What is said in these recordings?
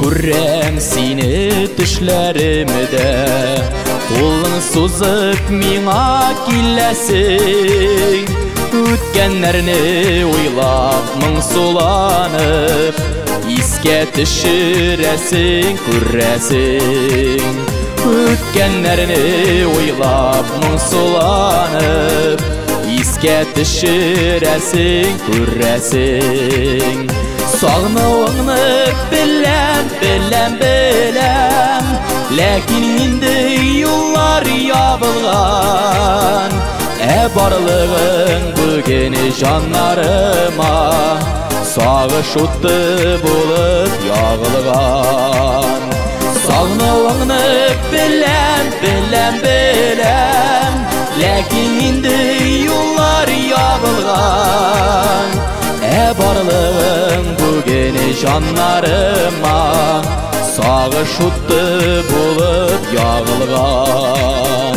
Күрәм сине төшләремдә, Кулың сузып миңа киләсең. Үткәннәрне уйлап моңсуланып, Искә төшерәсең, күрәсең. Үткәннәрне уйлап моңсуланып, Искә төшерәсең, күрәсең. Сагынуыңны беләм, ләкин инде юллар ябылган. Барлыгың бүген жаннарыма сагыш уты булып ягылган. Сагынуыңны беләм, ләкин инде юллар ябылган. Барлыгың бүген жаннарыма сагыш уты булып ягылган.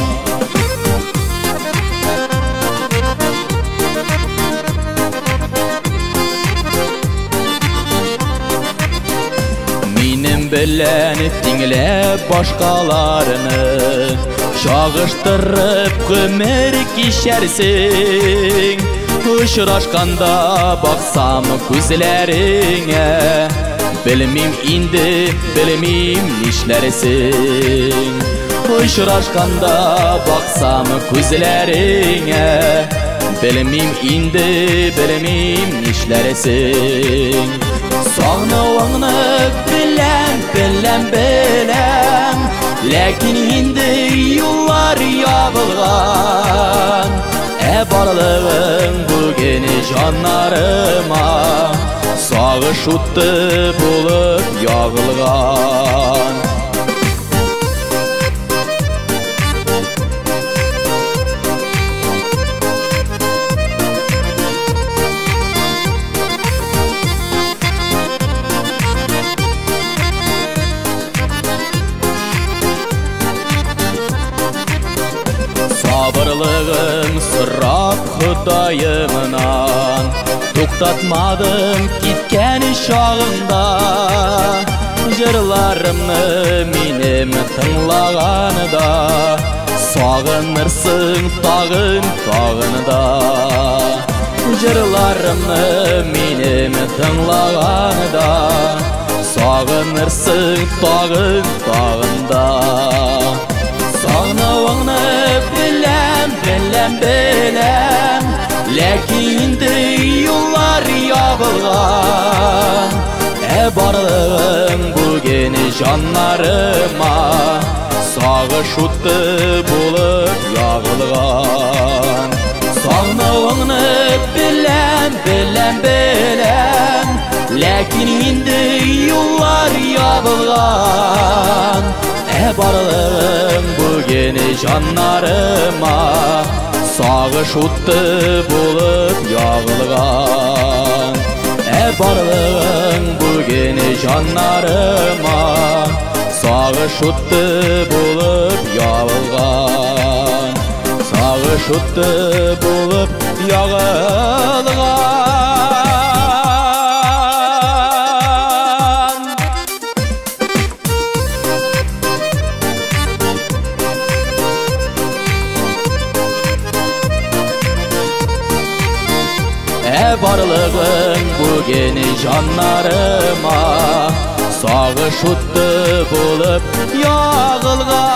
Минем белән тиңләп башкаларны чагыштырып гомер кичәрсең. Очрашканда баксам күзләреңә, Белмим инде, нишләрсең. Очрашканда баксам күзләреңә, Белмим инде, нишләрсең. Сагынуыңны беләм, ләкин инде юллар ябылган. Барлыгың бүген жаннарыма сагыш уты булып ягылган. Сабырлыгын сорап Худайымнан, туктатмадым киткән чагында. Җырларымны минем тыңлаганда, сагынырсың тагын да. Җырларымны минем тыңлаганда, сагынырсың тагын да. Сагынуыңны беләм, ләкин инде юллар ябылган. Барлыгың бүген жаннарыма сагыш уты булып ягылган. Сагынуыңны беләм, ләкин инде юллар ябылган. Барлыгың бүген жаннарыма сагыш уты булып ягылган. Барлыгың бүген жаннарыма сагыш уты булып ягылган. Сагыш уты булып ягылган. Барлыгың бүген жаннарыма сагыш уты булып ягылган.